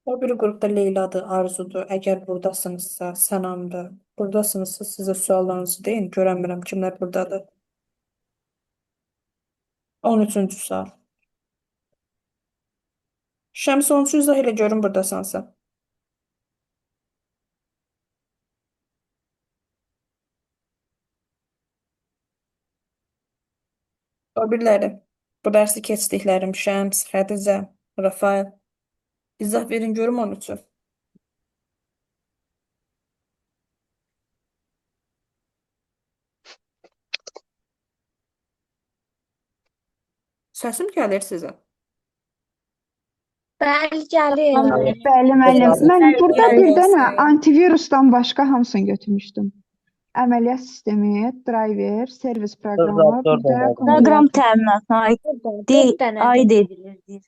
O bir qrupda Leyladır, Arzudur. Əgər buradasınızsa, Sənamdır. Buradasınızsa sizə suallarınızı deyin. Görənmirəm kimlər buradadır. 13-cü sual. Şəms 13-cü izah elə görün buradasansa. O biriləri. Bu dərsi keçdiklərim Şəms, Xədicə, Rafael. İzah verin görüm 13-ü. Səsim gəlir sizə. Bəli, gəlir. Tamam. Bəli, müəllim. Bəli, Mən burada bəli. bir dənə antivirusdan başqa hamısını götürmüşdüm. Əməliyyat sistemi, driver, servis proqramı, bir də Proqram kompüter. təminatına aid Dörd dənə. aid edilir deyir.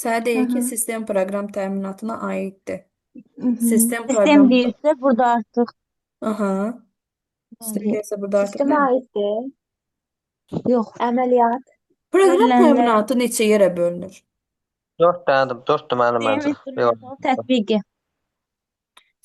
Sənə deyir ki, Aha. sistem proqram təminatına aiddir. Mhm. Sistem Sistem proqram... deyirsə burada artıq Aha. Sistem yəni, deyirsə burada artıq Sistemə nə? aiddir. yox. Əməliyyat. Proqram Verilənlər təminatı neçə yerə bölünür? 4 dənədir, 4-dür mənim sistem məncə. Yox. instrumental tətbiqi.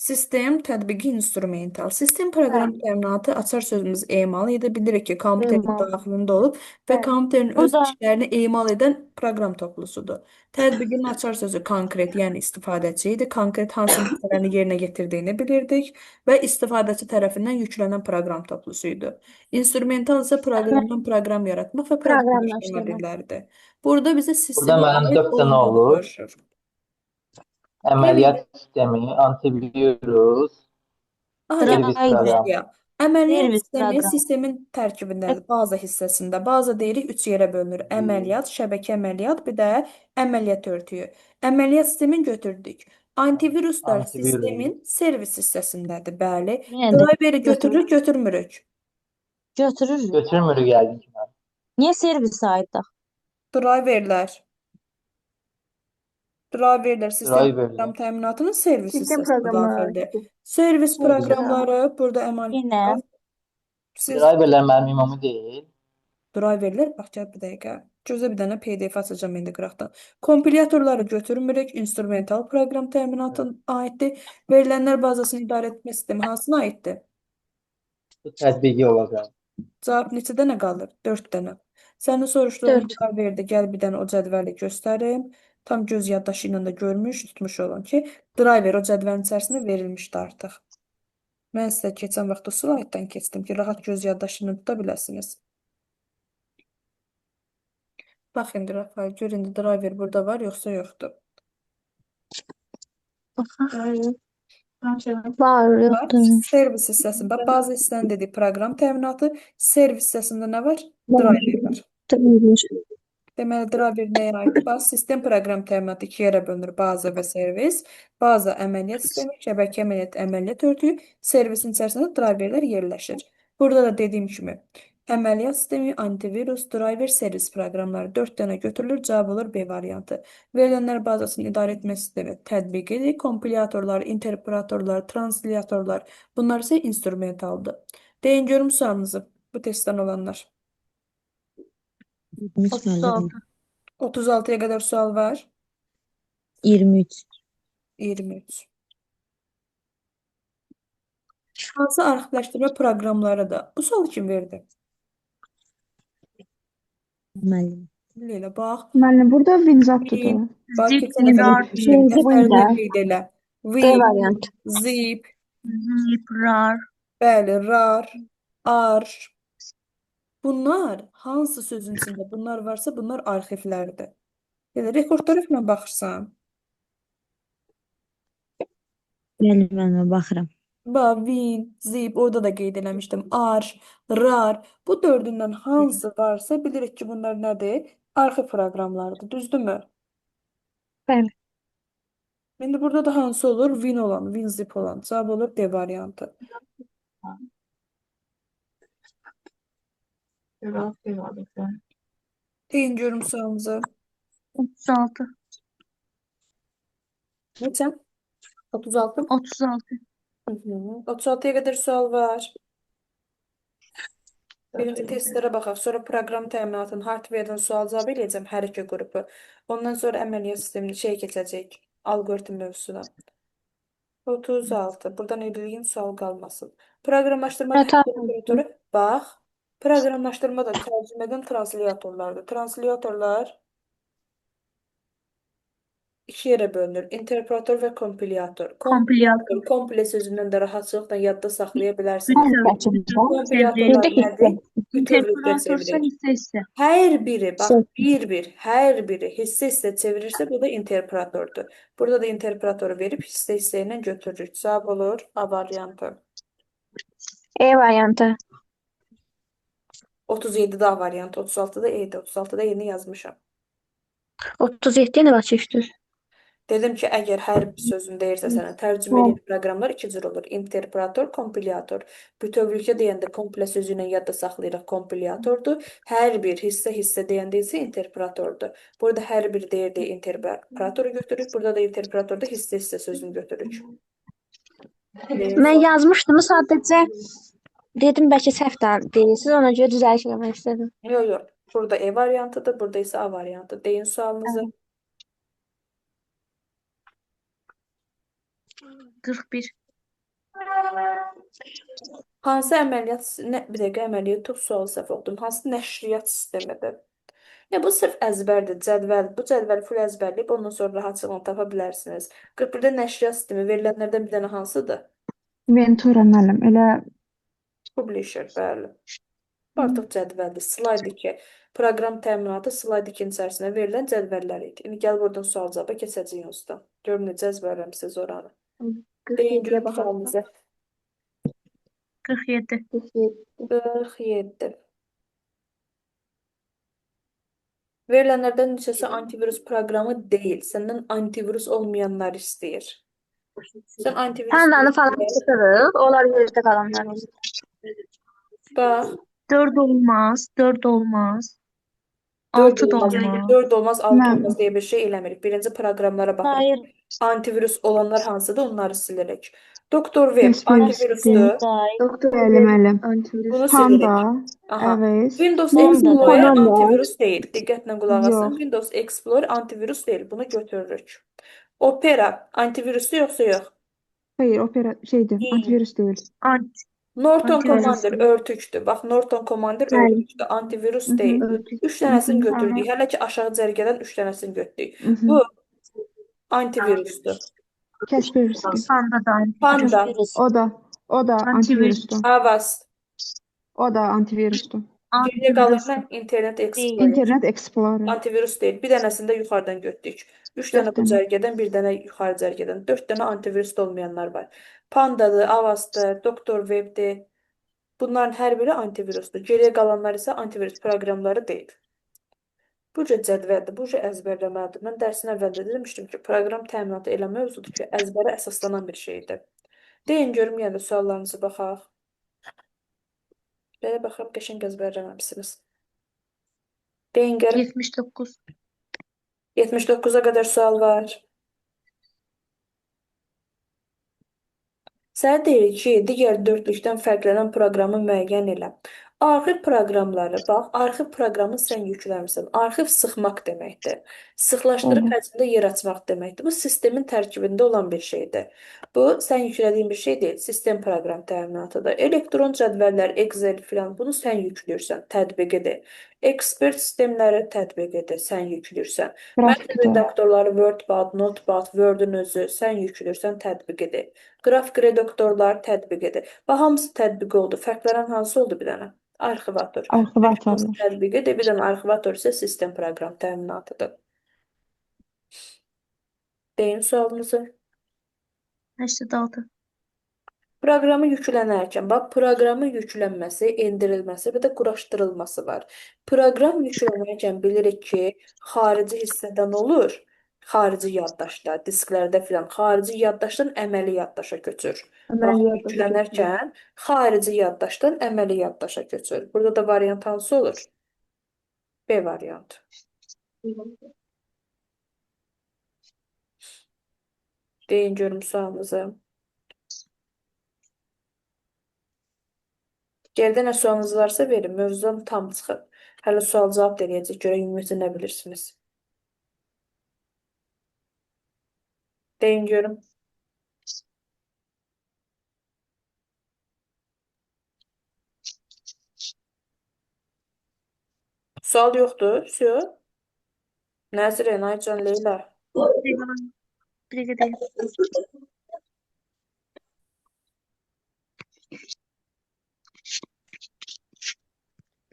Sistem, tətbiqi, instrumental. Sistem proqram Bəli. təminatı açar sözümüz emal edə bilirik ki, kompüterin Emal. daxilində olub və Bəli. kompüterin öz Burada işlərini emal edən proqram toplusudur. Tətbiqin açar sözü konkret, yəni istifadəçi idi. Konkret hansı məsələni yerinə yetirdiyini bilirdik və istifadəçi tərəfindən yüklənən proqram toplusu idi. İnstrumental isə proqramdan proqram yaratmaq və proqramlaşdırma Proqramlaşdırma. dilləridir. Burada bizə Burada sistemə mənim aid 4 dənə olduğu olur. soruşur. Əməliyyat sistemi, antivirus, Aha, servis driver, proqramı. başlayaq. Əməliyyat servis sistemi proqramı. sistemin tərkibindədir. Baza hissəsində. Baza deyirik 3 yerə bölünür. Əməliyyat, şəbəkə əməliyyat, bir də əməliyyat örtüyü. Əməliyyat sistemini götürdük. Antiviruslar Antivirus. sistemin servis hissəsindədir. Bəli. Yenə də Driveri götürürük, götürmürük. götürürük. Götürmürük yəqin ki. Mənim. Niyə servisə aiddir? Driverlər. Driverlər sistem Driverlər. proqram təminatının servis Sistem hissəsinə proqramı. daxildir. Servis proqramları burada Yenə siz Driverlər mənim imamı deyil. driverlər bax gəl bir dəqiqə. Gözə bir dənə PDF açacağam indi qıraqdan. Kompilyatorları götürmürük. İnstrumental proqram təminatına aiddir. Verilənlər bazasını idarə etmə sistemi hansına aiddir? Bu tətbiqi olacaq. Cavab neçə dənə qalır? 4 dənə. Sənin soruşduğun Dörd. verdi. Gəl bir dənə o cədvəli göstərim. Tam göz yaddaşı ilə də görmüş, tutmuş olun ki, driver o cədvəlin içərisində verilmişdi artıq. Mən sizə keçən vaxt o slaytdan keçdim ki, rahat göz yaddaşı ilə tuta biləsiniz. Bax indi Rafael, gör indi driver burada var, yoxsa yoxdur? Var, Var. yoxdur. Servis hissəsində, bax, bazı hissənin dediyi proqram təminatı, servis hissəsində nə var? Driver var. Deməli, driver nəyə aiddir? Bax, sistem proqram təminatı 2 yerə bölünür. Baza və servis. Baza əməliyyat sistemi, şəbəkə əməliyyat örtüyü, servisin içərisində driverlər yerləşir. Burada da dediyim kimi, əməliyyat sistemi, antivirus, driver, servis proqramları 4 dənə götürülür. Cavab olur B variantı. Verilənlər bazasını idarə etmə sistemi tətbiqidir. Kompilyatorlar, interpretatorlar, translyatorlar. Bunlar isə instrumentaldır. Deyin görüm sualınızı. Bu testdən olanlar. 36, 36'ya kadar sual var. 23. 23. Hansı arxivləşdirmə proqramlarıdır? Bu sualı kim verdi? Müəllim. Leyla, bax. Müəllim, burada WinZap-dır. Win. Bax, Zip, keçən dəfə rar, demişdim. zip, Dəftərində zip. qeyd elə. B Win, variantı. zip, Ziprar. bəli, rar, ar. Bunlar hansı sözün içində bunlar varsa bunlar arxivlərdir. Yəni rekordlara falan baxırsan. Bəli, müəllimə baxıram. Bax, win, zip, orada da qeyd eləmişdim. Ar, rar. Bu dördündən hansı varsa bilirik ki, bunlar nədir? Arxiv proqramlarıdır, düzdürmü? Bəli. İndi burada da hansı olur? Win olan, WinZip olan. Cavab olur D variantı. Deyin görüm sualımızı. 36. Neçə? 36. 36. 36'ya kadar sual var. Birinci testlere baxaq. Sonra proqram təminatının hardware'dən sual cavab eləyəcəm hər iki qrupu. Ondan sonra əməliyyat sistemini şey keçəcək. algoritm mövzusuna. 36. Buradan edildiğin sual qalmasın. Proqramlaşdırmada Hata operatoru bax. Proqramlaşdırmada tərcümədən translyatorlardır. Translyatorlar iki yerə bölünür. Interpretor və kompilyator. Kompilyator. Komple sözündən də rahatçılıqla yadda saxlaya bilərsiniz. Bütün Kompilyatorlar Birdə hissə. nədir? Bütövlükdə interpolatorsa çevirir. hisse. Hər biri, bax, hər biri hissə çevirirsə, bu da interpretordur. Burada da interpretoru verib hissə ilə götürürük. Cavab olur A variantı. E variantı. 37-də A variantı, 36-da E-dir. 36-da yeni yazmışam. 37 ilə qaç üçdür? Dedim ki, əgər hər bir sözün deyirsə sənə tərcümə edən proqramlar iki cür olur. Interpretor, kompilyator. Bütövlükdə deyəndə komple sözü ilə yadda saxlayırıq kompilyatordur. Hər bir hissə deyəndə isə interpretordur. Burada hər bir deyirdi interpretoru götürürük. Burada da interpretorda hissə sözünü götürürük. Mən yazmışdım, sadəcə dedim bəlkə səhvdən deyirsiniz, ona görə düzəliş eləmək istədim. Yox. Burada E variantıdır, burada isə A variantı. Deyin sualınızı. 41. Hansı əməliyyat, bir dəqiqə əməliyyat yox, sualı səhv oxudum. Hansı nəşriyyat sistemidir? Bu sırf əzbərdir, cədvəl. Bu cədvəli full əzbərləyib, ondan sonra rahatçılıqla tapa bilərsiniz. 41-də nəşriyyat sistemi verilənlərdən bir dənə hansıdır? Ventura müəllim, elə Publisher, bəli. Artıq cədvəldir. Slide 2. Proqram təminatı slide 2-nin içərisinə verilən cədvəllər idi. İndi gəl buradan sual cavaba keçəcəyik usta. Görün necə əzbərləmisiniz oranı. Deyin görün sualınızı. 47. 47. Verilənlərdən neçəsi antivirus proqramı deyil. Səndən antivirus olmayanlar istəyir. Sən antivirus Pandanı falan çıxırıq, onlar yerdə qalanlar olur. bax. 4 olmaz. 4 olmaz. 6 da olmaz. 4 olmaz, 6 Mən- olmaz deyə bir şey eləmirik. Birinci proqramlara baxırıq. Hayır, Antivirus olanlar hansıdır, onları silirik. Doktor Web Kaspersky. antivirusdur. doktor Bəli müəllim. Bunu Panda, silirik. Aha. Əvəz, Windows Onda Explorer da. antivirus deyil. Diqqətlə qulaq asın. Yox. Windows Explorer antivirus deyil. Bunu götürürük. Opera antivirusdur yoxsa yox? xeyr, şeydir, Deyil. antivirus deyil. Norton Antivirus. Commander örtükdür. Bax, Norton Commander Bəli. örtükdür. Antivirus deyil. 3 dənəsini götürdük. Hələ ki aşağı cərgədən 3 dənəsini götürdük. Bu antivirusdur. Kaspersky. Panda da Panda, O da antivirusdur. Avast, O da antivirusdur. geriyə qalır nə? Internet Explorer. İnternet Explorer. Antivirus deyil. Bir dənəsini də yuxarıdan götürdük. 3 dənə bu dənə. cərgədən, bir dənə yuxarı cərgədən. 4 dənə antivirus olmayanlar var. Pandadır, Avastdır, Doktor Webdir. Bunların hər biri antivirusdur. Geriyə qalanlar isə antivirus proqramları deyil. Bu cür cədvəldir, bu cür əzbərləməlidir. Mən dərsin əvvəldə demişdim ki, proqram təminatı elə mövzudur ki, əzbərə əsaslanan bir şeydir. Deyin görüm yenə də suallarınızı baxaq. Belə baxıram, qəşəng əzbərləməmisiniz. Deyin görüm. 79. 79-a qədər sual var. Sənə deyir ki, digər dördlükdən fərqlənən proqramı müəyyən elə. Arxiv proqramları, bax, arxiv proqramını sən yükləmirsən. Arxiv sıxmaq deməkdir. Sıxlaşdırıb həcmdə yer açmaq deməkdir. Bu sistemin tərkibində olan bir şeydir. Bu, sən yüklədiyin bir şey deyil, sistem proqram təminatıdır. Elektron cədvəllər, Excel filan, bunu sən yükləyirsən, tətbiq edir. Ekspert sistemləri tətbiq edir, sən yükləyirsən. Məktəb Qrafikdə. redaktorları WordPad, Notepad, Word-ün özü sən yükləyirsən, tətbiq edir. Qrafik redaktorlar tətbiq edir. Bax, hamısı tətbiq oldu. Fərqlənən hansı oldu bir dənə? Arxivator. Arxivatorlar. Tətbiq edir. Bir dənə arxivator isə sistem proqram təminatıdır. Deyin sualınızı. 86. Proqramı yüklənərkən, bax, proqramın yüklənməsi, endirilməsi və də quraşdırılması var. Proqram yüklənərkən bilirik ki, xarici hissədən olur, xarici yaddaşda, disklərdə filan, xarici yaddaşdan əməli yaddaşa köçür. Bax, yüklənərkən xarici yaddaşdan əməli yaddaşa köçür. Burada da variant hansı olur? B variantı. Deyin görüm sualınızı. Gerdə nə sualınız varsa verin. Mövzudan tam çıxın. Hələ sual cavab eləyəcək. Görə ümumiyyətlə nə bilirsiniz? Deyin görüm. Sual yoxdur. Söz. Nəzirə, Aycan, Leyla. Bir dəqiqə deyim.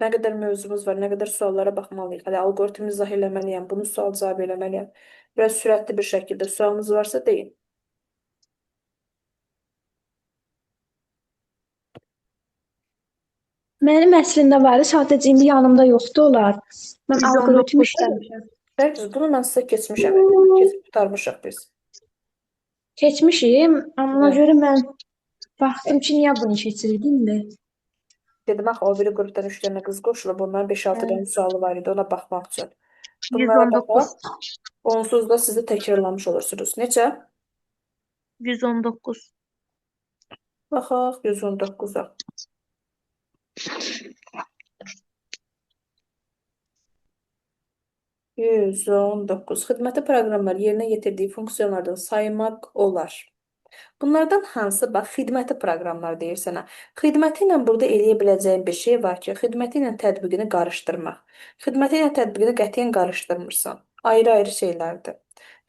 Nə qədər mövzumuz var, nə qədər suallara baxmalıyıq. Hələ algoritmi izah eləməliyəm, bunu sual cavab eləməliyəm. Biraz sürətli bir şəkildə sualınız varsa deyin. Mənim əslində var, sadəcə indi yanımda yoxdur onlar. Mən 119. alqoritm işləmişəm. Bəlkə bunu mən sizə keçmişəm. Keçib tutarmışıq biz. Keçmişim, amma ona Hə. görə mən baxdım ki, niyə bunu keçirdim indi. Dedim axı o biri qrupdan 3 dənə qız qoşulub, onların 5-6 dənə sualı var idi, ona baxmaq üçün. Bunlara 119. baxaq. Onsuz da sizi təkrarlamış olursunuz. Neçə? 119. Baxaq, 119-a. Xidməti proqramlar yerinə yetirdiyi funksiyalardan saymaq olar. Bunlardan hansı, bax, xidməti proqramlar deyir sənə. Xidməti ilə burada eləyə biləcəyin bir şey var ki, xidməti ilə tətbiqini qarışdırmaq. Xidməti ilə tətbiqini qətiyyən qarışdırmırsan. Ayrı-ayrı şeylərdir.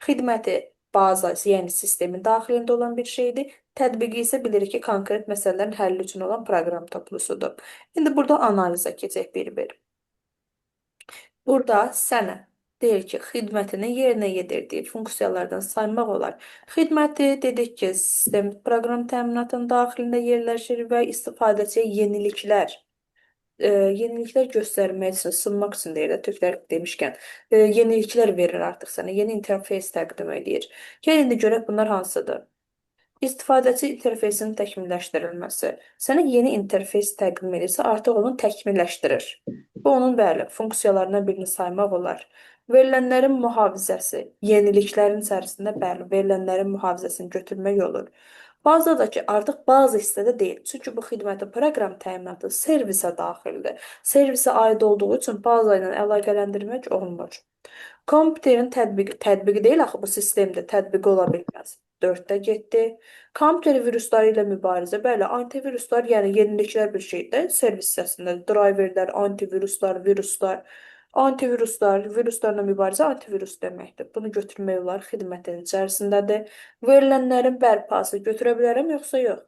Xidməti baza, yəni sistemin daxilində olan bir şeydir. Tətbiqi isə bilirik ki, konkret məsələlərin həlli üçün olan proqram toplusudur. İndi burada analizə keçək bir-bir. Burada sənə deyir ki, xidmətini yerinə yetirdiyi funksiyalardan saymaq olar. Xidməti dedik ki, sistem proqram təminatının daxilində yerləşir və istifadəçiyə yeniliklər göstərmək üçün, sınmaq üçün deyir də, türklər demişkən, yeniliklər verir artıq sənə, yeni interfeys təqdim edir. Gəl indi görək bunlar hansıdır? İstifadəçi interfeysinin təkmilləşdirilməsi. Sənə yeni interfeys təqdim edirsə, artıq onu təkmilləşdirir. Bu onun bəli, funksiyalarından birini saymaq olar. Verilənlərin mühafizəsi, yeniliklərin içərisində bəli, verilənlərin mühafizəsini götürmək olur. Bazadakı artıq bazı hissədə deyil. Çünki bu xidməti proqram təminatı servisə daxildir. Servisə aid olduğu üçün baza ilə əlaqələndirmək olmur. Kompüterin tətbiqi deyil axı bu sistemdə tətbiqi ola bilməz. 4-də getdi. Kompüter virusları ilə mübarizə. Bəli, antiviruslar, yəni yeniliklər bir şeydir. Servis hissəsində driverlər, antiviruslar, viruslar. Viruslarla mübarizə antivirus deməkdir. Bunu götürmək olar, xidmətin içərisindədir. Verilənlərin bərpası götürə bilərəm, yoxsa yox?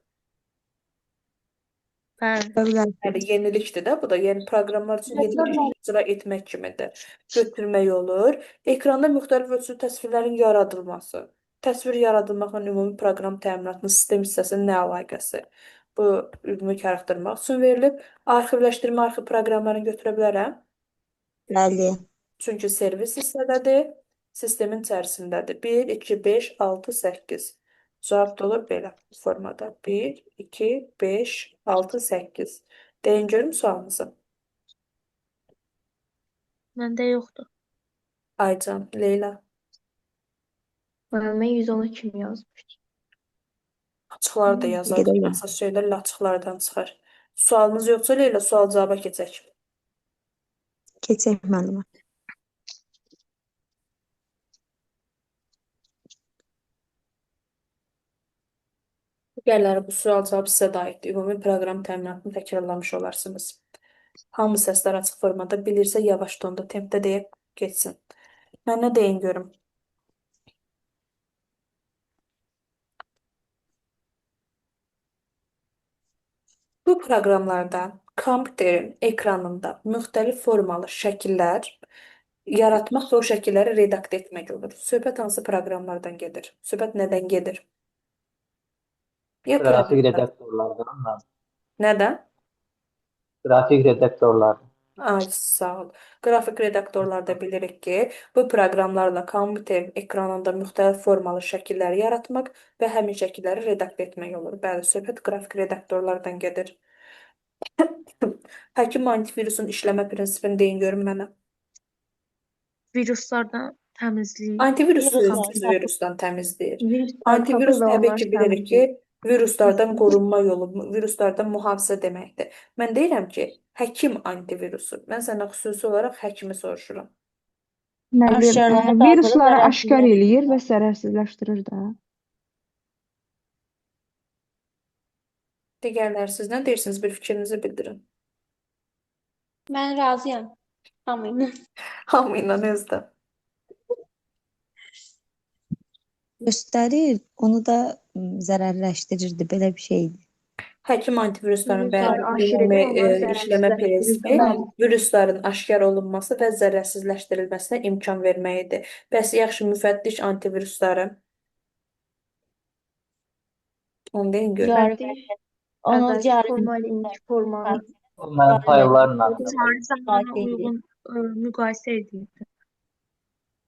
Bəli. Yəni yenilikdir də, bu da yəni proqramlar üçün yeni bir iş icra etmək kimidir. Götürmək olur. Ekranda müxtəlif ölçülü təsvirlərin yaradılması. Təsvir yaradılmaqla ümumi proqram təminatının sistem hissəsinin nə əlaqəsi? Bu ümumi xaraktermaq üçün verilib. Arxivləşdirmə arxiv proqramlarını götürə bilərəm. Bəli. Çünki servis hissədədir, sistemin içərisindədir. 1, 2, 5, 6, 8. Cavab da olur belə formada. 1, 2, 5, 6, 8. Deyin görüm sualınızı. Məndə yoxdur. Aycan, Leyla. Mən 110 kimi yazmışdım. Açıqları da yazarıq. Gedək. Əsas şeylər açıqlardan çıxar. Sualınız yoxsa Leyla, sual cavaba keçək. Keçək müəllimə. Gəllər bu sual cavab sizə də aiddir. Ümumi proqram təminatını təkrarlamış olarsınız. Hamı səslər açıq formada bilirsə yavaş tonda, tempdə deyib geçsin. Mənə deyin görüm. Bu proqramlarda kompüterin ekranında müxtəlif formalı şəkillər yaratmaq və o şəkilləri redaktə etmək olur. Söhbət hansı proqramlardan gedir? Söhbət nədən gedir? Ya Qrafik proqramlar? redaktorlardan mən. Nədən? Qrafik redaktorlar. Ay, sağ ol. Qrafik redaktorlarda bilirik ki, bu proqramlarla kompüterin ekranında müxtəlif formalı şəkilləri yaratmaq və həmin şəkilləri redaktə etmək olur. Bəli, söhbət qrafik redaktorlardan gedir. Həkim antivirusun işləmə prinsipini deyin görün mənə. Viruslardan təmizlik. Antivirus Yox, hansı virusdan təmizləyir? Viruslar Antivirus tapır və təbii onlar ki, bilirik ki, təmizləyir. viruslardan qorunma yolu, viruslardan mühafizə deməkdir. Mən deyirəm ki, həkim antivirusu. Mən sənə xüsusi olaraq həkimi soruşuram. Nə bilim, Aşkarlığını qaldırır, virusları aşkar zərərsizləşdirir. eləyir və zərərsizləşdirir də. Digərləri siz nə deyirsiniz? Bir fikrinizi bildirin. Mən razıyam. Hamıyla. Hamıyla özdə. Göstərir, onu da zərərləşdirirdi. Belə bir şeydir. Həkim antivirusların Virusları bəli, aşır ümumi edir, onları işləmə zərərsizləşdirir. prinsipi Bəli. virusların aşkar olunması və zərərsizləşdirilməsinə imkan verməyidir. Bəs yaxşı müfəttiş antivirusları onu deyin görün. Onu Əvvəlki cari forma ilə indiki formanı O mənim fayllarla. tarix zamanına uyğun müqayisə edirdi.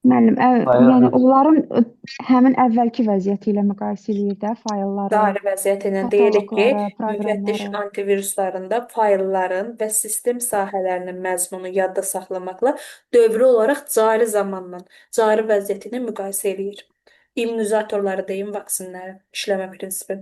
Müəllim, Fayl yəni virus. onların həmin əvvəlki vəziyyəti ilə müqayisə eləyir də faylları, Cari vəziyyəti ilə deyirik ki, katalogları, müfəttiş proqramları. antiviruslarında faylların və sistem sahələrinin məzmunu yadda saxlamaqla dövrü olaraq cari zamanla, cari vəziyyəti ilə müqayisə eləyir. İmmunizatorları deyin, vaksinləri, işləmə prinsipi.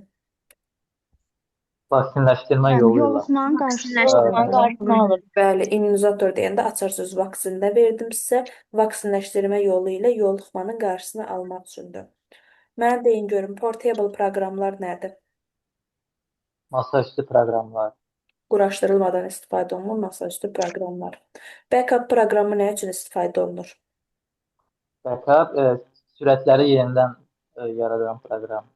Vaksinləşdirmə Yəni yolu ilə. yoluxmanın qarşısını Vaksinləşdirmə alır. qarşısını alır. Bəli, immunizator deyəndə açarsınız vaksində verdim sizə. Vaksinləşdirmə yolu ilə yoluxmanın qarşısını almaq üçündür. Mənə deyin görüm, portable proqramlar nədir? Masaüstü proqramlar. Quraşdırılmadan istifadə olunur masaüstü proqramlar. Backup proqramı nə üçün istifadə olunur? Backup sürətləri yenidən yaradan proqram.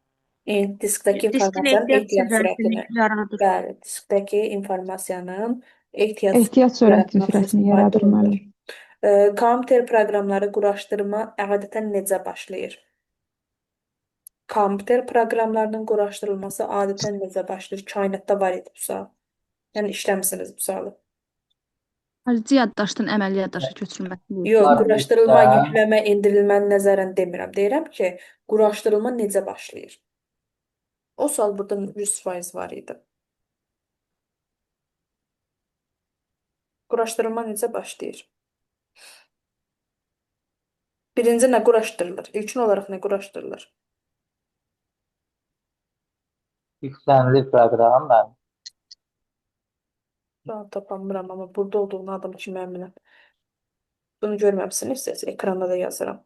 Diskdəki Diskin informasiyanın ehtiyat ehtiyat sürətini sürətini. yaradır. Bəli, diskdəki informasiyanın ehtiyat Ehtiyat sürətini yaratmaq üçün sürətini istifadə yaradır olunur. müəllim. Kompüter proqramları quraşdırma adətən necə başlayır? Kompüter proqramlarının quraşdırılması adətən necə başlayır? Kainatda var idi bu sual. Yəni işləmisiniz bu sualı. Xarici yaddaşdan əməli yaddaşa köçürülməsi. Yox, Hard quraşdırılma, diskdən yüklənmə, endirilməni nəzərən demirəm. Deyirəm ki, quraşdırılma necə başlayır? O sual burada 100% var idi. Quraşdırılma necə başlayır? Birinci nə quraşdırılır? İlkin olaraq nə quraşdırılır? yüklənili proqram mən. Sual tapamıram, amma burada olduğunu adım kimi əminəm. Bunu görməmisiniz siz, ekranda da yazıram.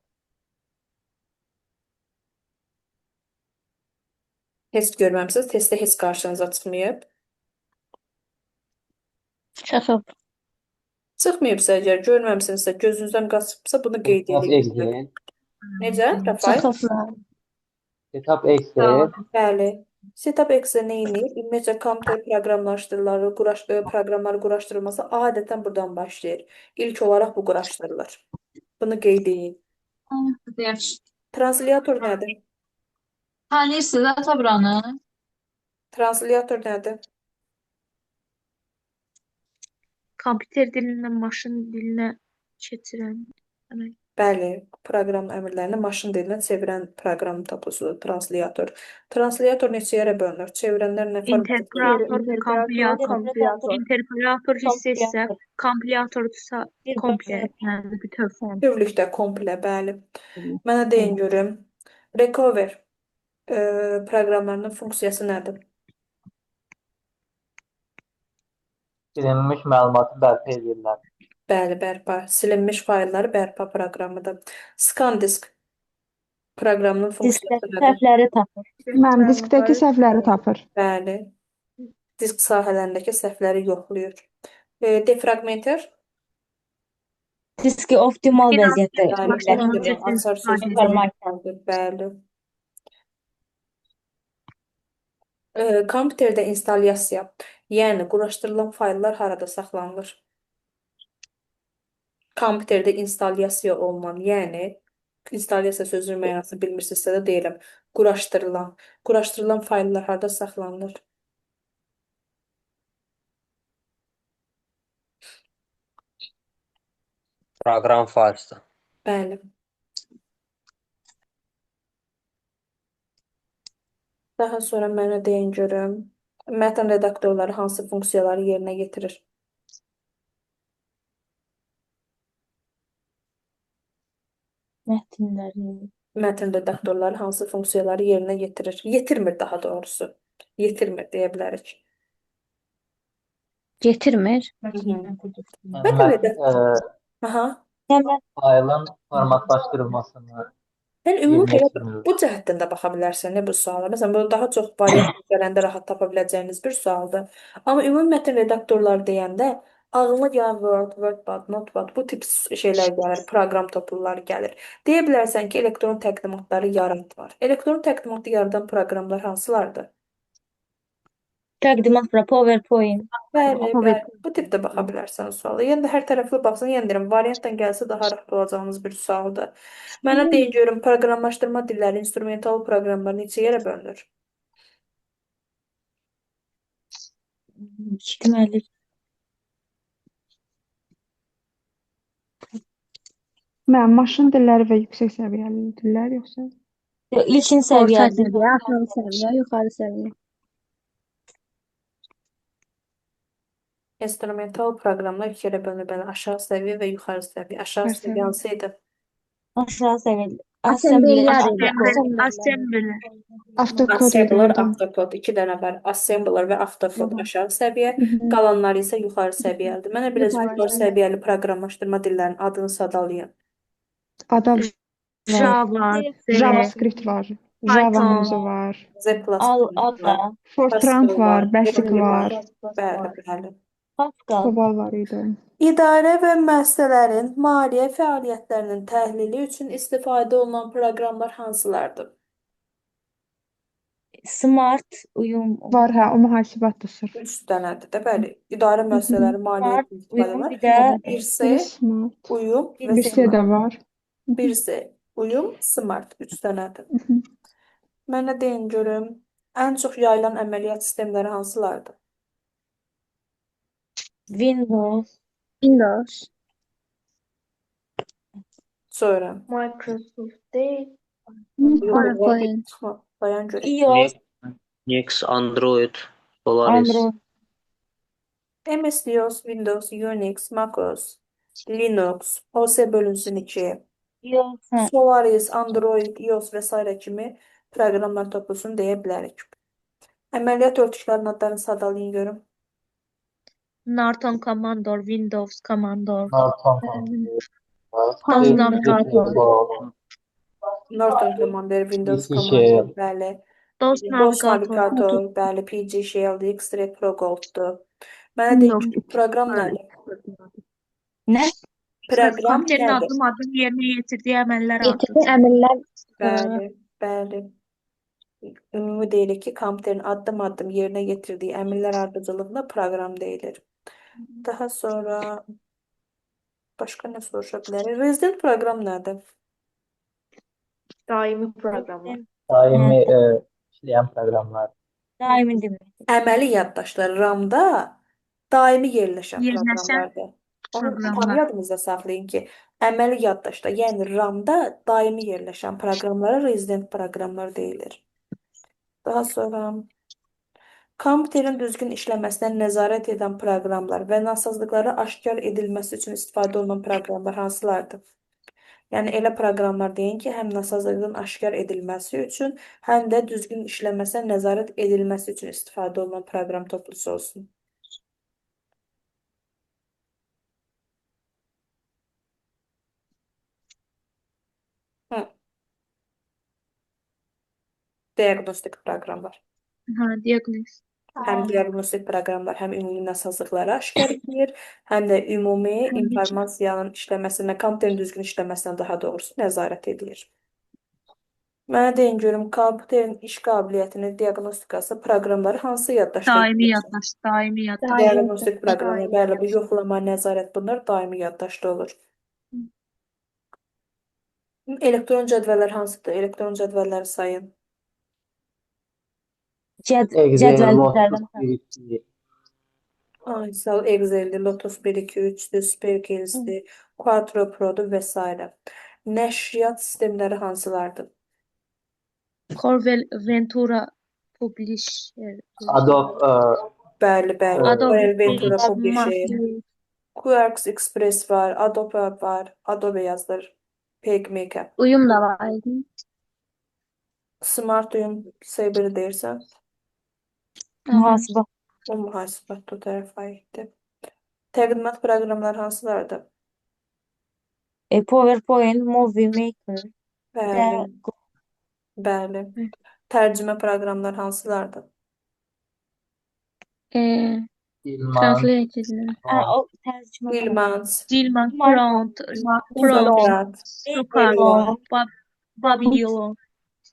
Heç görməmisiniz, testdə heç qarşınıza çıxmayıb. Çıxıb. Çıxmayıbsa əgər görməmisinizsə, gözünüzdən qaçıbsa bunu qeyd Setup edin. Excel. Necə, Rafay? Çıxıblar. Setup Excel. Bəli. Setup Excel nə edir? Ümumiyyətlə kompüter proqramlaşdırıları, proqramlar quraşdırılması adətən buradan başlayır. İlk olaraq bu quraşdırılır. Bunu qeyd edin. Translyator nədir? Tanıyırsınız ata buranı? Translyator nədir? Kompüter dilindən maşın dilinə keçirən demək. Bəli, proqram əmrlərini maşın dilinə çevirən proqram toplusudur, translyator. Translyator neçə yerə bölünür? Çevirənlər nə formatda İnterpolator, çevirir? kompilyator. İnterpolator hissə isə kompilyatorsa komple, yəni bütöv. Bütövlükdə komple, bəli. Mənə deyin görüm. Recover proqramlarının funksiyası nədir? Silinmiş məlumatı bərpa edirlər. Bəli, bərpa. Silinmiş faylları bərpa proqramıdır. ScanDisk proqramının funksiyası nədir? Səhvləri tapır. Müəllim, diskdəki səhvləri tapır. Bəli. Disk sahələrindəki səhvləri yoxlayır. Defragmenter Diski optimal vəziyyətdə yerləşdirir. Açar sözü. Bəli. Kompüterdə instalyasiya, yəni quraşdırılan fayllar harada saxlanılır? Kompüterdə instalyasiya olunan, yəni instalyasiya sözünün mənasını bilmirsinizsə də deyirəm. Quraşdırılan fayllar harada saxlanılır? Proqram faylında. Bəli. Daha sonra mənə deyin görüm. Mətn redaktorları hansı funksiyaları yerinə yetirir? Mətn redaktorları hansı funksiyaları yerinə yetirir? Yetirmir daha doğrusu. Yetirmir deyə bilərik. Getirmir. Mətn redaktorları. Aha. Hemen faylın formatlaşdırılmasını Yəni ümumi yerinə elə yetirilmir. bu cəhətdən də baxa bilərsən bu suala. Məsələn, bu daha çox variant gələndə rahat tapa biləcəyiniz bir sualdır. Amma ümumi mətn redaktorları deyəndə ağlına gələn Word, WordPad, Notepad bu tip şeylər gəlir, proqram topluluları gəlir. Deyə bilərsən ki, elektron təqdimatları yarat var. Elektron təqdimatı yaradan proqramlar hansılardır? Təqdimat bura, PowerPoint. Bəli, bəli. Bu tipdə baxa bilərsən suala. Yəni də hər tərəfli baxsan, yəni deyirəm, variantdan gəlsə daha rahat olacağınız bir sualdır. Mənə deyin görüm, proqramlaşdırma dilləri, instrumental proqramlar neçə yerə bölünür? Deməli, Mən maşın dilləri və yüksək səviyyəli dillər yoxsa? ilkin orta səviyyəli. səviyyə, aşağı səviyyə, yuxarı səviyyə. Instrumental proqramlar iki yerə bölünür. Bəli, aşağı səviyyə və yuxarı səviyyə. Aşağı Yuxarı səviyyə səviyyə. hansı idi? Aşağı səviyyəli. Assemblylər idi. Assembly. Avtokod Assembler, edirdim. avtokod. İki dənə var. Assembler və avtokod aşağı səviyyə. Mhm. Qalanları isə yuxarı səviyyəlidir. Mənə biraz Yuxarı yuxarı səviyyəli proqramlaşdırma dillərinin adını sadalayın. Ada var. Java, C, JavaScript var. Java Python, Muzu var. C++ var. Ada, Fortran Pascal var. var. Basic Ruby var. Bəli, bəli. Pascal. Cobol var idi. İdarə və müəssisələrin maliyyə fəaliyyətlərinin təhlili üçün istifadə olunan proqramlar hansılardır? Smart, uyum. Var hə, o mühasibatdır sırf. 3 dənədir də, bəli. İdarə müəssisələri maliyyə Smart, üçün istifadə uyum, var. bir də Birisi Biri Smart. uyum və Birisi smart. də var. Birisi uyum, smart. 3 dənədir. Mhm. Mənə deyin görüm, ən çox yayılan əməliyyat sistemləri hansılardır? Windows, Windows. Sonra. Microsoft değil. PowerPoint. Bayan görək. iOS, Unix, Android, Solaris. Android. MS-DOS, Windows, Unix, MacOS, Linux, OS bölünsün 2. iOS, hə. Solaris, Android, iOS və s. kimi proqramlar toplusunu deyə bilərik. Əməliyyat örtüklərinin adlarını sadalayın görüm. Norton Commodore, Windows Commodore, Norton DOS Commander, Navigator, Norton Commander, Windows PC Commander, Shell. bəli. DOS DOS Navigator, Navigator, bəli. PG Shell, X-Ray Pro Gold'dur. Mənə deyin ki, proqram nədir? nə? Proqram Kompüterin nədir? adım yerinə yetirdiyi əməllər adı. Yetirdi əmrlər. Bəli, bəli. Ümumi deyirik ki, kompüterin addım-addım yerinə yetirdiyi əmrlər ardıcıllığına proqram deyilir. Daha sonra başqa nə soruşa bilərik? Rezident proqram nədir? Daimi proqramlar. Daimi işləyən proqramlar. Daimi demək. Əməli yaddaşlar RAM-da daimi yerləşən Yerləşən proqramlardır. Onu proqramlar. tam yadınızda saxlayın ki, əməli yaddaşda, yəni RAM-da daimi yerləşən proqramlara rezident proqramlar deyilir. Daha sonra kompüterin düzgün işləməsinə nəzarət edən proqramlar və nasazlıqları aşkar edilməsi üçün istifadə olunan proqramlar hansılardır? Yəni elə proqramlar deyin ki, həm nasazlığın aşkar edilməsi üçün, həm də düzgün işləməsinə nəzarət edilməsi üçün istifadə olunan proqram toplusu olsun. Diaqnostik proqramlar. Hə, diaqnoz. Həm diaqnostik proqramlar həm ümumi nasazlıqları aşkar edir, həm də ümumi informasiyanın işləməsinə, kompüterin düzgün işləməsinə daha doğrusu nəzarət edir. Mənə deyin görüm, kompüterin iş qabiliyyətini, diaqnostikası proqramları hansı yaddaşda Daimi yerləşir? yaddaş, daimi yaddaş. Diaqnostik proqramlar, bəli, bu yoxlama, nəzarət bunlar daimi yaddaşda olur. Elektron cədvəllər hansıdır? Elektron cədvəlləri sayın. Excel, Cədvəllərdən. Lotus, bir-iki. Excel, Excel'dir, Lotus 1, 2, 3'dür, Sparkle'dir, Quattro Pro'dur və s. Nəşriyyat sistemləri hansılardır? Corel Ventura Publisher. Adobe Bəli, bəli. Adobe Corel Ventura Adobe Publisher, Marketing. Quarks Express var, Adobe var, Adobe yazdır, PageMaker. Uyum da var idi. Smart Uyum Saber deyirsən, Mühasibə. o mühasibat o tərəfə aiddir. Təqdimat proqramları hansılardır? PowerPoint, Movie Maker və Bəli, bəli. Tərcümə proqramlar hansılardır? Dilman, Translatorlar. o tərcümə Filmans, Dilman, Prompt, Sokrat, Socrates, Babylon.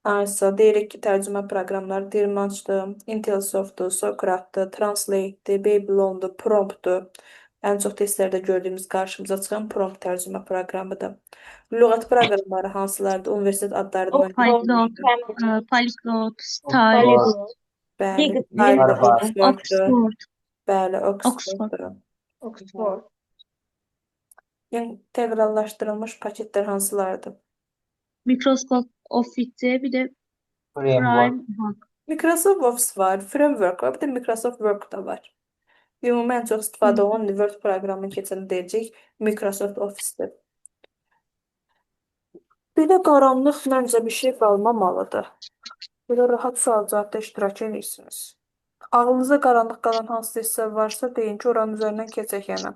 Arsa, deyirik ki, tərcümə proqramları Dilmançdır, Intellisoftdur, Sokratdır, Translate'dir, Babylondur, Promptdur. Ən çox testlərdə gördüyümüz qarşımıza çıxan prompt tərcümə proqramıdır. Lüğət proqramları hansılardır? Universitet adlarından Polyglot, Style, bəli, Harvard, Oxford. bəli, Oxforddur. Oxford. İnteqrallaşdırılmış paketlər hansılardır? Microsoft Office, bir də Framework, Framework. Microsoft Office var, Framework var, bir də Microsoft Word da var. Ümumi ən çox istifadə olunan Word proqramını keçən deyəcək Microsoft Office-dir. Belə qaranlıq məncə bir şey qalmamalıdır. Belə rahat sual-cavabda iştirak edirsiniz. Ağlınıza qaranlıq qalan hansı hissə varsa deyin ki, oranın üzərindən keçək yəni.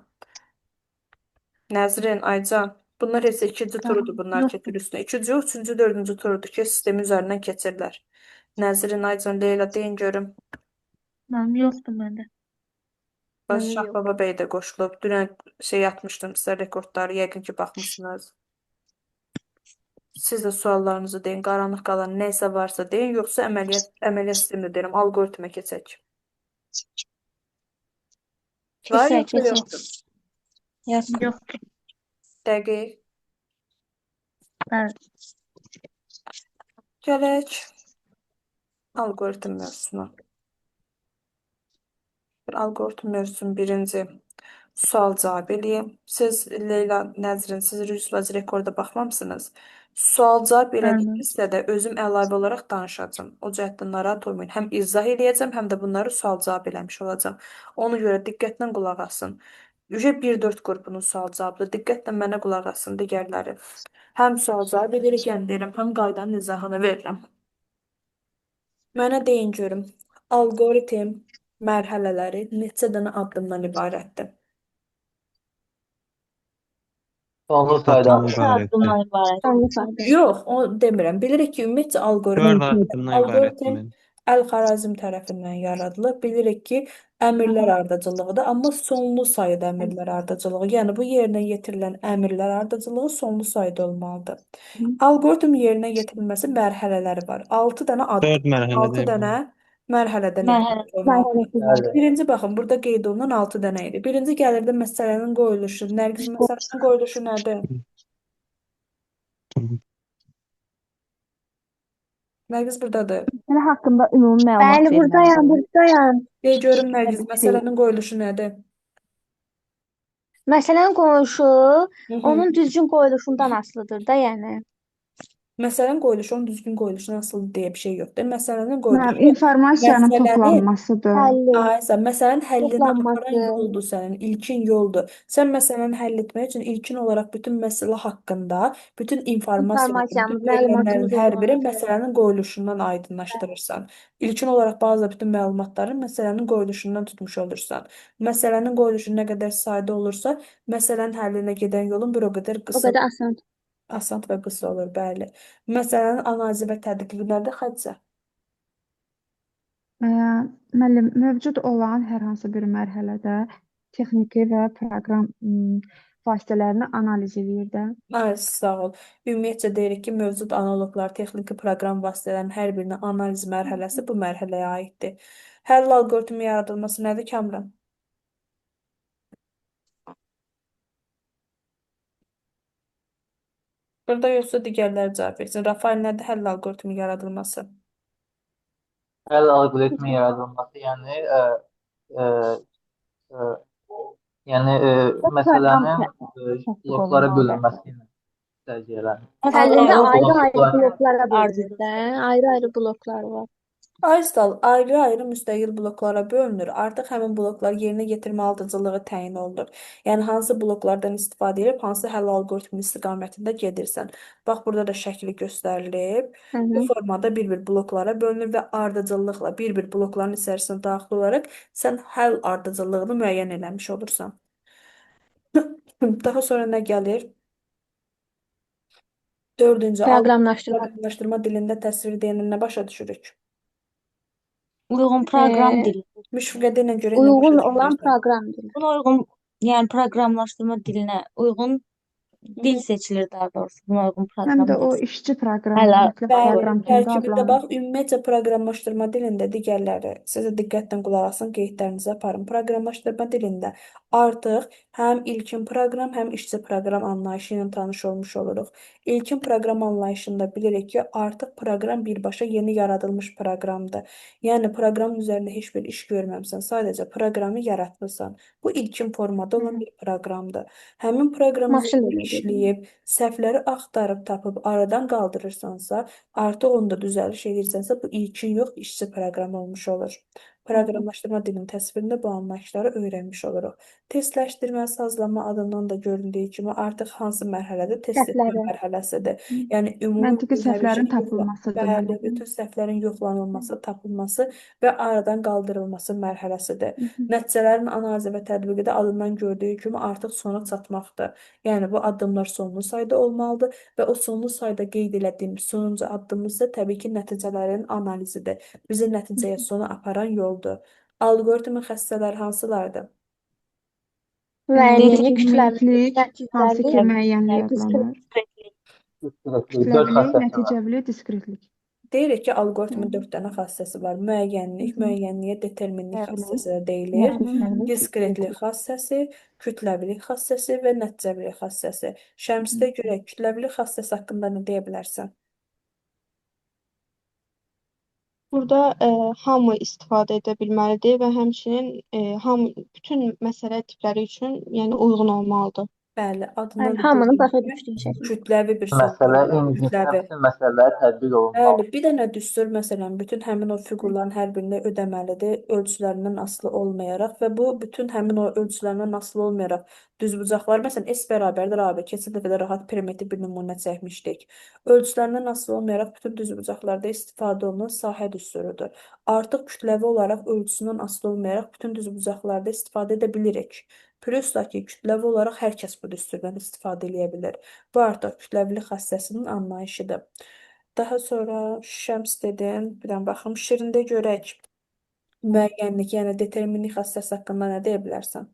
Nəzrin, Aycan, bunlar heç ikinci turudur, bunlar keçir üstünə. İkinci, üçüncü, dördüncü turudur ki, sistemi üzərindən keçirlər. Nəzrin, Aycan, Leyla, deyin görüm. Mənim yoxdur məndə. Baş Şahbaba bəy də qoşulub. Dünən atmışdım sizə rekordları, yəqin ki, baxmışsınız. Siz də suallarınızı deyin, qaranlıq qalan nəysə varsa deyin, yoxsa əməliyyat sistemində deyirəm, algoritmə keçək. Var yoxsa yoxdur? Yoxdur. Dəqiq. Bəli. Gələk algoritm mövzusuna. Algoritm mövzusunun birinci sual cavab eləyim. Siz Leyla, Nəzrin, siz Rüzvaz rekorda baxmamısınız? Sual cavab elədikdə də özüm əlavə olaraq danışacağım. O cəhətdən narahat olmayın. Həm izah eləyəcəm, həm də bunları sual cavab eləmiş olacağım. Ona görə diqqətlə qulaq asın. 1-4 qrupunun sual cavabıdır. Diqqətlə mənə qulaq asın digərləri. Həm sual cavab edirik, həm deyirəm, həm qaydanın izahını verirəm. Mənə deyin görüm, algoritm mərhələləri neçə dənə addımdan ibarətdir? sonlu saydan Yox, o demirəm. Bilirik ki, ümumiyyətcə algoritm Əl-Xarazm tərəfindən yaradılıb. Bilirik ki, əmrlər ardıcıllığıdır, amma sonlu sayda əmrlər ardıcılığı. Yəni bu yerinə yetirilən əmrlər ardıcılığı sonlu sayda olmalıdır. Algoritm yerinə yetirilməsi mərhələləri var. 6 dənə addım, 6 dənə mərhələdən ibarət olmalıdır. Birinci baxın, burada qeyd olunan 6 dənə idi. Birinci gəlirdi məsələnin qoyuluşu. Nərgiz məsələnin qoyuluşu nədir? Nərgiz buradadır. Məsələ haqqında ümumi məlumat vermək. Bəli, buradayam. Deyə görüm Nərgiz, məsələnin qoyuluşu nədir? Məsələnin qoyuluşu onun düzgün qoyuluşundan asılıdır da, yəni. Məsələnin qoyuluşu, onun düzgün qoyuluşundan asılı deyə bir şey yoxdur. Məsələnin qoyuluşu İnformasiyanın toplanmasıdır. məsələnin həllinə aparan yoldur sənin, ilkin yoldur. Sən məsələni həll etmək üçün ilkin olaraq bütün məsələ haqqında, bütün informasiyanı, bütün verilənlərin hər biri məsələnin qoyuluşundan aydınlaşdırırsan. İlkin olaraq bazı bütün məlumatları məsələnin qoyuluşundan tutmuş olursan. Məsələnin qoyuluşu nə qədər sadə olursa, məsələnin həllinə gedən yolun bir o qədər O qısa qədər asan. Asan və qısa olur, bəli. Məsələnin analizi və tədqiqi nədir, Xədicə? Müəllim, mövcud olan hər hansı bir mərhələdə texniki və proqram vasitələrini analiz edir də. Sağ ol. Ümumiyyətcə deyirik ki, mövcud analoqlar, texniki proqram vasitələrinin hər birinin analiz mərhələsi bu mərhələyə aiddir. Həll algoritmi yaradılması nədir, Kamran? Burada yoxsa digərləri cavab versin. Rafael, nədir həll algoritmi yaradılması? Həll algoritmi yaradılması, məsələnin bloklara bölünməsi ilə səciyyələnir. Həllində ayrı-ayrı bloklara bölünür də, ayrı-ayrı bloklar var. Aystal, ayrı-ayrı müstəqil bloklara bölünür. Artıq həmin bloklar yerinə yetirmə ardıcıllığı təyin olunur. Yəni hansı bloklardan istifadə edib, hansı həll algoritmi istiqamətində gedirsən. Bax, burada da şəkli göstərilib. Bu formada bir-bir bloklara bölünür və ardıcıllıqla bir-bir blokların içərisinə daxil olaraq sən həll ardıcıllığını müəyyən eləmiş olursan. Daha sonra nə gəlir? Dördüncü, Proqramlaşdırma. proqramlaşdırma dilində təsvir deyəndə nə başa düşürük? Uyğun proqram dili. Müşfiqə deyənə görə nə başa Uyğun olan düşürsən? proqram dili. Buna uyğun, yəni proqramlaşdırma dilinə uyğun dil seçilir daha doğrusu. Buna uyğun Həm proqram də o dili. işçi proqramı, Hələ mütləq Bəli, proqram kimi də tərkibində adlanır. bax, ümumiyyətcə proqramlaşdırma dilində digərləri, sizə diqqətlə qulaq asın, qeydlərinizi aparın. Proqramlaşdırma dilində artıq həm ilkin proqram, həm işçi proqram anlayışı ilə tanış olmuş oluruq. İlkin proqram anlayışında bilirik ki, artıq proqram birbaşa yeni yaradılmış proqramdır. Yəni, proqramın üzərində heç bir iş görməmsən, sadəcə proqramı yaratmısan. Bu ilkin formada olan bir proqramdır. Həmin proqram Maşın üzərində dili. işləyib, səhvləri axtarıb tapıb aradan qaldırırsansa, artıq onda düzəliş edirsənsə, bu ilkin yox, işçi proqram olmuş olur. Proqramlaşdırma dilinin təsvirində bu anlayışları öyrənmiş oluruq. Testləşdirmə, sazlama adından da göründüyü kimi artıq hansı mərhələdə test etmə Səhvləri. mərhələsidir. Yəni ümumi Məntiqi bütün hər bir səhvlərin şeyin tapılması bəli, deməli. bütün səhvlərin yoxlanılması, tapılması və aradan qaldırılması mərhələsidir. Nəticələrin analizi və tətbiqi də adından gördüyü kimi artıq sona çatmaqdır. Yəni bu addımlar sonlu sayda olmalıdır və o sonlu sayda qeyd elədiyimiz sonuncu addımımız isə təbii ki, nəticələrin analizidir. Bizi nəticəyə sona aparan yoldur. Alqoritmin xəstələri hansılardır? Müəyyənlik, kütləvi, Ümumiliklik, hansı ki nəticəli, müəyyənlik adlanır. Kütləvilik, nəticəvilik, diskretlik. Deyirik ki, alqoritmin 4 dənə xassəsi var. Müəyyənlik, müəyyənliyə determinlik xassəsi də deyilir. Diskretlik xassəsi, kütləvilik xassəsi və nəticəvilik xassəsi. Şəmsdə görə kütləvilik xassəsi haqqında nə deyə bilərsən? Burada hamı istifadə edə bilməlidir və həmçinin hamı bütün məsələ tipləri üçün yəni uyğun olmalıdır. Bəli, adından da hamının gördüyünüz başa kimi düşdüyü şəkildə. kütləvi bir Məsələ sözdür. eyni Kütləvi. bütün məsələlər tətbiq olunmalı. Bəli, bir dənə düstur məsələn bütün həmin o fiqurların hər birini ödəməlidir, ölçülərindən asılı olmayaraq və bu bütün həmin o ölçülərindən asılı olmayaraq düzbucaqlar məsələn S bərabərdir AB, keçən dəfə də rahat primitiv bir nümunə çəkmişdik. Ölçülərindən asılı olmayaraq bütün düzbucaqlarda istifadə olunan sahə düsturudur. Artıq kütləvi olaraq ölçüsündən asılı olmayaraq bütün düzbucaqlarda istifadə edə bilirik. Plus da ki, kütləvi olaraq hər kəs bu düsturdan istifadə edə bilər. Bu artıq kütləvilik xassəsinin anlayışıdır. Daha sonra şəms dedin, bir dənə baxım, şirində görək müəyyənlik, yəni determinlik xassəsi haqqında nə deyə bilərsən?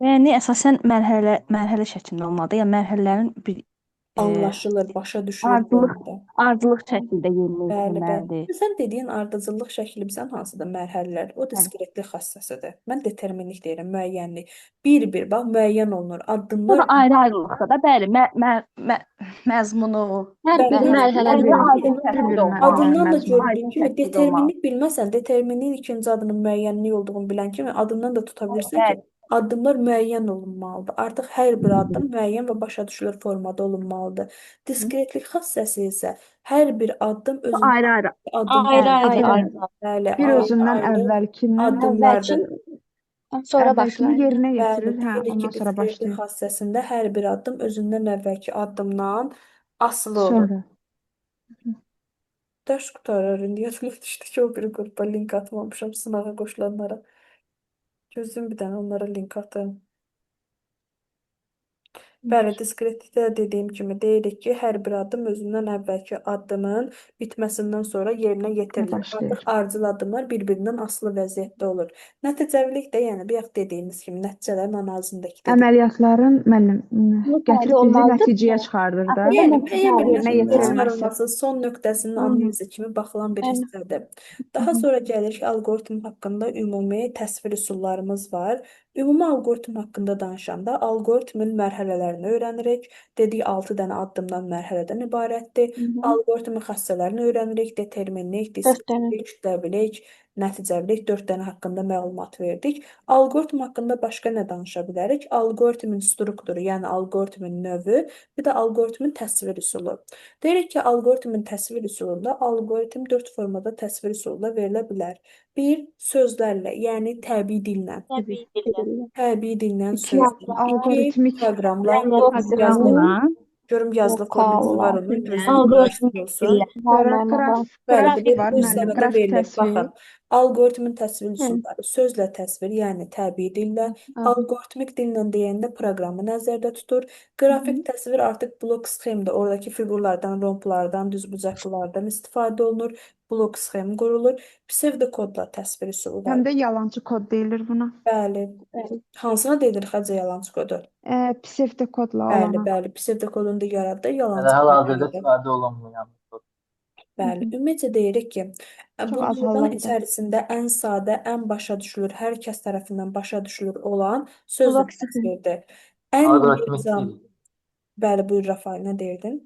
Yəni əsasən mərhələ şəklində olmalıdır. Yəni mərhələlərin bir Anlaşılır, başa düşülür formada. ardıcıl şəkildə yerinə Bəli, bəli. yetirilməlidir. Sən dediyin ardıcıllıq şəkli bilirsən hansıdır? Mərhələlər. O diskretlik xassəsidir. Mən determinlik deyirəm, müəyyənlik. Bir-bir bax müəyyən olunur. Bu Addımlar da ayrı-ayrılıqda da bəli, məzmunu, Hər bir Bəli, mərhələdə bir-bir aydın şəkildə olmalı. adından da məzmun. gördüyün kimi Şəkildə determinlik bilməsən, determinliyin ikinci adının müəyyənlik olduğunu bilən kimi adından da tuta bilirsən ki, Bəli. addımlar müəyyən olunmalıdır. Artıq hər bir addım müəyyən və başa düşülür formada olunmalıdır. Diskretlik xassəsi isə hər bir addım Bu özündə ayrı-ayrı. addım ayrı-ayrı. Bəli, Bir özündən ayrı-ayrı əvvəlkindən addımlardır. Sonra əvvəlkini başlayın. yerinə Bəli, yetirir, hə, deyirik ki, ondan sonra diskretlik başlayır. xassəsində hər bir addım özündən əvvəlki addımdan asılı olur. Sonra. Dərs qurtarır, indi yadıma düşdü ki, o bir qrupa link atmamışam sınağa qoşulanlara. Gözüm bir dənə onlara link atım. Bəli, diskretlikdə də dediyim kimi deyirik ki, hər bir addım özündən əvvəlki addımın bitməsindən sonra yerinə yetirilir. başlayır. Artıq ardıcıl addımlar bir-birindən asılı vəziyyətdə olur. Nəticəvilik də yəni bayaq dediyimiz kimi nəticələrin analizindəki dedik. Əməliyyatların müəllim gətirib bizi olmalıdır. nəticəyə çıxardır da. Yəni müəyyən bir Yerinə nəticənin yetirilməsi. çıxarılması son nöqtəsinin analizi kimi baxılan bir hissədir. Daha sonra gəlir ki, alqoritm haqqında ümumi təsvir üsullarımız var. Ümumi alqoritm haqqında danışanda alqoritmin mərhələlərini öyrənirik. Dedik 6 dənə addımdan mərhələdən ibarətdir. Alqoritmin xassələrini öyrənirik. Determinlik, diskretlik, kütləvilik, nəticəvilik 4 dənə haqqında məlumat verdik. Alqoritm haqqında başqa nə danışa bilərik? Alqoritmin strukturu, yəni alqoritmin növü, bir də alqoritmin təsvir üsulu. Deyirik ki, alqoritmin təsvir üsulunda alqoritm 4 formada təsvir üsulunda verilə bilər. Bir, sözlərlə, yəni təbii dillə. Təbii dillə sözdür. Alqoritmik İki, proqramlar. Görüm yazılı forması var onun. Gözünüz Alqoritmik qarşısında olsun. Qrafik Bəli, var, bu müəllim. hissədə Qrafik verilir. təsvir. Baxın, Alqoritmin təsvir Hı. üsulları sözlə təsvir, yəni təbii dillə, Hı. alqoritmik dillə deyəndə proqramı nəzərdə tutur. Qrafik təsvir artıq blok sxemdə, oradakı fiqurlardan, romplardan, düzbucaqlılardan istifadə olunur. Blok sxem qurulur. Psevdokodla təsvir üsulu var. Həm də yalançı kod deyilir buna. Bəli. Hansına deyilir xəcə yalançı kodu? Psevdokodla Bəli, olana. bəli. Psevdokodun digər adı Yəni yalançı kod hal-hazırda deyilir. istifadə olunmayan metod. Bəli, ümumiyyətcə deyirik ki, Çox az bunlardan hallarda. içərisində ən sadə, ən başa düşülür, hər kəs tərəfindən başa düşülür olan sözlə Blok sxem. təsvirdir. Ən Alqoritmik yığcam, dil. bəli, buyur Rafael, nə deyirdin?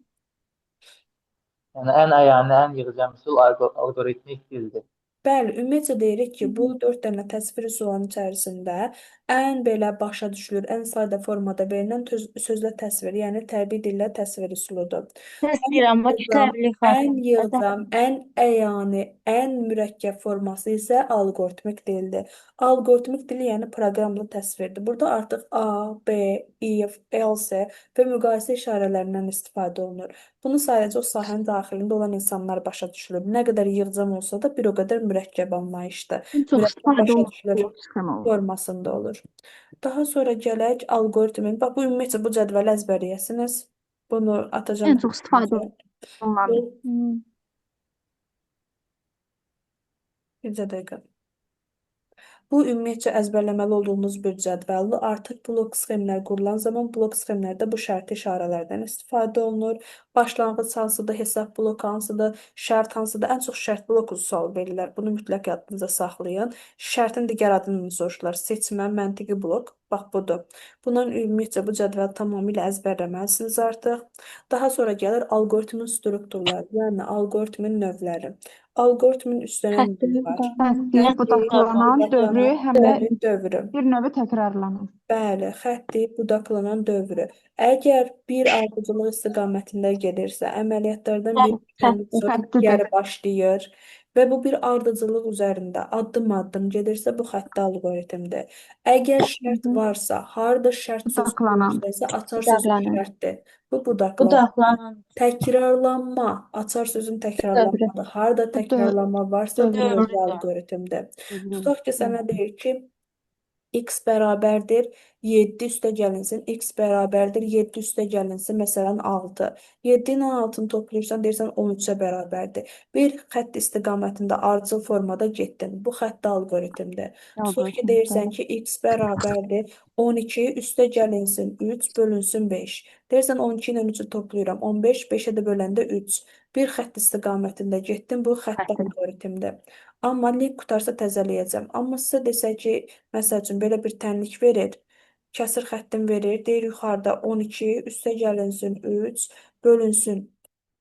Yəni ən əyani, ən yığcam üsul alqoritmik dildir. Bəli, ümumiyyətcə deyirik ki, bu 4 dənə təsvir üsulunun içərisində ən belə başa düşülür, ən sadə formada verilən sözlə təsvir, yəni təbii dillə təsvir üsuludur. Test Ən deyirəm, bax yığcam, təbliğat. ən yığcam, ən əyani, ən mürəkkəb forması isə alqoritmik dildir. Alqoritmik dil yəni proqramlı təsvirdir. Burada artıq A, B, if, else və müqayisə işarələrindən istifadə olunur. Bunu sadəcə o sahənin daxilində olan insanlar başa düşülür. Nə qədər yığcam olsa da bir o qədər mürəkkəb anlayışdır. Ən çox Mürəkkəb istifadə başa olunan düşülür blok sxem olur. formasında olur. Daha sonra gələk alqoritmin. Bax bu ümumiyyətcə bu cədvəli əzbərləyəsiniz. Bunu atacağam. Ən çox istifadə olunan. Bu- Bircə dəqiqə. Bu ümumiyyətcə əzbərləməli olduğunuz bir cədvəldir. Artıq blok sxemlər qurulan zaman blok sxemlərdə bu şərti işarələrdən istifadə olunur. Başlanğıc hansıdır, hesab bloku hansıdır, şərt hansıdır. Ən çox şərt bloku sual verirlər. Bunu mütləq yadınızda saxlayın. Şərtin digər adını soruşurlar. Seçmə, məntiqi blok. Bax budur. Bundan ümumiyyətcə bu cədvəli tamamilə əzbərləməlisiniz artıq. Daha sonra gəlir alqoritmin strukturları, yəni alqoritmin növləri. Alqoritmin üstünə növü var. Xətti, budaklanan dövrü, həm də dövrü. bir növü təkrarlanan. Bəli, xətti, budaklanan dövrü. Əgər bir ardıcıllıq istiqamətində gedirsə, əməliyyatlardan biri sonra Xəttidir. digəri başlayır və bu bir ardıcıllıq üzərində addım-addım gedirsə, bu xətti alqoritmdir. Əgər şərt varsa, harda şərt söz Budaklanan. konusuysa, açar sözü Budaklanan. şərtdir. Bu budaklanan. Budaklanan. Təkrarlanma, açar sözün təkrarlanmadır. Harda təkrarlanma varsa, bu Dövrü. dövrü alqoritmdir. Tutaq ki, sənə deyir ki, x bərabərdir 7 üstə gəlinsin, x bərabərdir 7 üstə gəlinsin, məsələn 6. 7 ilə 6-nı toplayırsan, deyirsən 13-ə bərabərdir. Bir xətt istiqamətində ardıcıl formada getdin. Bu xətt alqoritmdir. Tutaq ki, deyirsən ki, x bərabərdir 12 üstə gəlinsin 3 bölünsün 5. Deyirsən 12 ilə 3-ü toplayıram, 15, 5-ə də böləndə 3. Bir xətt istiqamətində getdim, bu xətt alqoritmdir. Amma link qutarsa təzələyəcəm. Amma sizə desə ki, məsəl üçün belə bir tənlik verir, kəsir xəttin verir, deyir yuxarıda 12 üstə gəlinsin 3 bölünsün